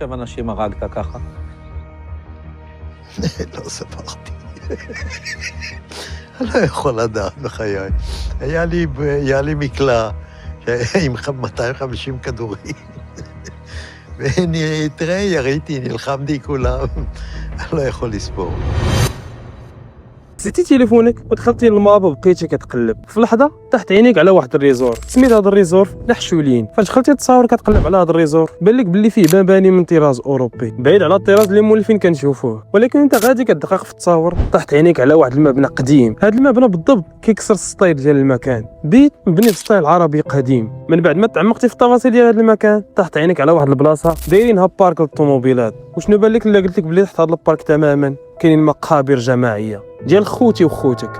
עכשיו אנשים הרגת ככה? לא ספרתי. אני לא יכול לדעת בחיי. היה לי מקלע עם 250 כדורים. תראה, יריתי, נלחמתי כולם. אני לא יכול לספור. نسيتي تليفونك ودخلتي للماب وبقيتي كتقلب في لحظه طاحت عينيك على واحد الريزور سميت هذا الريزور نحشولين فاش دخلتي تصاور كتقلب على هذا الريزور بان لك باللي فيه مباني من طراز اوروبي بعيد على الطراز اللي مولفين كنشوفوه ولكن انت غادي كتدقق في التصاور طاحت عينيك على واحد المبنى قديم هذا المبنى بالضبط كيكسر السطيل ديال المكان بيت مبني في ستايل عربي قديم من بعد ما تعمقتي في التفاصيل ديال هذا المكان طاحت عينيك على واحد البلاصه دايرينها بارك للطوموبيلات وشنو بان لك الا قلت لك بلي تحت هذا البارك تماما كاينين مقابر جماعيه ديال خوتي وخوتك.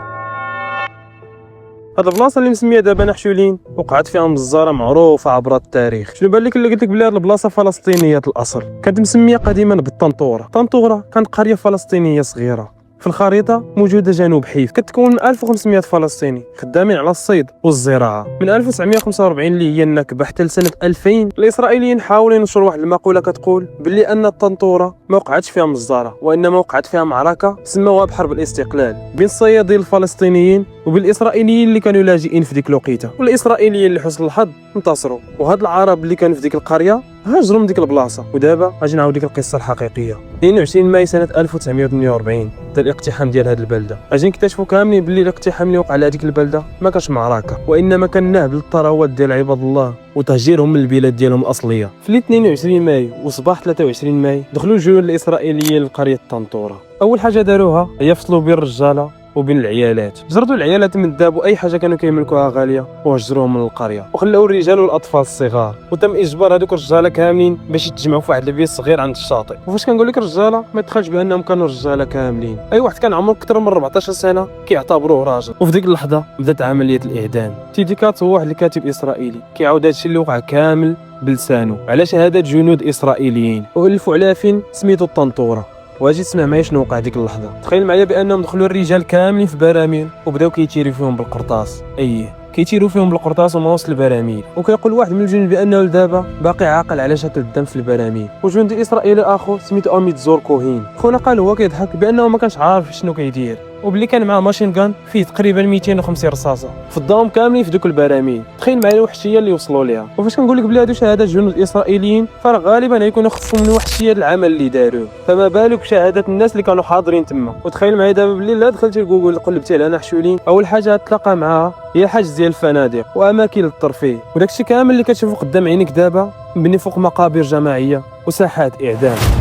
هاد البلاصه اللي مسميه دابا نحشولين وقعت فيها مزاره معروفه عبر التاريخ. شنو بان لك الا قلت لك بلي هاد البلاصه فلسطينيه الاصل كانت مسميه قديما بالطنطوره. طنطوره كانت قريه فلسطينيه صغيره في الخريطه موجوده جنوب حيف كتكون من 1500 فلسطيني خدامين على الصيد والزراعه. من 1945 اللي هي النكبه حتى لسنه 2000 الاسرائيليين حاولوا ينشروا واحد المقوله كتقول باللي ان الطنطوره ما وقعتش فيها مزاره وانما وقعت فيها معركه سموها بحرب الاستقلال بين الصيادين الفلسطينيين وبالاسرائيليين اللي كانوا لاجئين في ديك الوقيته. والاسرائيليين لحسن الحظ انتصروا وهاد العرب اللي كانوا في ديك القريه هاجروا من ديك البلاصه. ودابا غادي نعاود ديك القصه الحقيقيه. 22 ماي سنه 1948 بدا الاقتحام ديال هاد البلده. غادي نكتشفوا كاملين باللي الاقتحام اللي وقع على هذيك البلده ما كانش معركه وانما كان نهب للثروات ديال عباد الله وتهجيرهم من البلاد ديالهم الاصليه. في 22 ماي وصباح 23 ماي دخلوا الجنود الاسرائيليين لقريه طنطوره. اول حاجه داروها هي فصلوا بين الرجاله وبين العيالات. جردوا العيالات من الذهب واي حاجه كانوا كيملكوها غاليه وهجروهم من القريه وخلاو الرجال والاطفال الصغار وتم اجبار هذوك الرجاله كاملين باش يتجمعوا في واحد البيت صغير عند الشاطئ. وفاش كنقول لك الرجاله ما تدخلش بانهم كانوا رجاله كاملين. اي واحد كان عمره اكثر من 14 سنه كيعتبروه راجل. وفي ديك اللحظه بدات عمليه الاعدام. تيدي كات هو واحد الكاتب اسرائيلي كيعاود هادشي اللي وقع كامل بلسانه على شهاده جنود اسرائيليين والفوا على فين سميتو الطنطوره. واجي تسمع معايا شنو وقع ديك اللحظه. تخيل معايا بانهم دخلوا الرجال كاملين في براميل وبداو كيتيروا فيهم بالقرطاس. كيتيروا فيهم بالقرطاس وما وصل البراميل وكيقول واحد من الجنود بانه لدابا باقي عاقل على شكل الدم في البراميل. وجندي اسرائيلي اخر سميتو اميت زور كوهين خونا قال هو كيضحك بانه ما كانش عارف شنو كيدير وبلي كان معاه ماشين غان فيه تقريبا 250 رصاصه فضاهم كاملين في دوك البراميل. تخيل معايا الوحشيه اللي وصلوا ليها. وفاش كنقول لك بلي هادو شهادات جنود اسرائيليين فراه غالبا غيكونوا خصهم من الوحشيه العمل اللي داروه فما بالك بشهادات الناس اللي كانوا حاضرين تما. وتخيل معايا دابا بلي لا دخلتي لجوجل قلبتي على نحشولين اول حاجه تلقى معاها هي حجز ديال الفنادق واماكن للترفيه وداكشي كامل اللي كتشوفو قدام عينيك دابا مبني فوق مقابر جماعيه وساحات اعدام.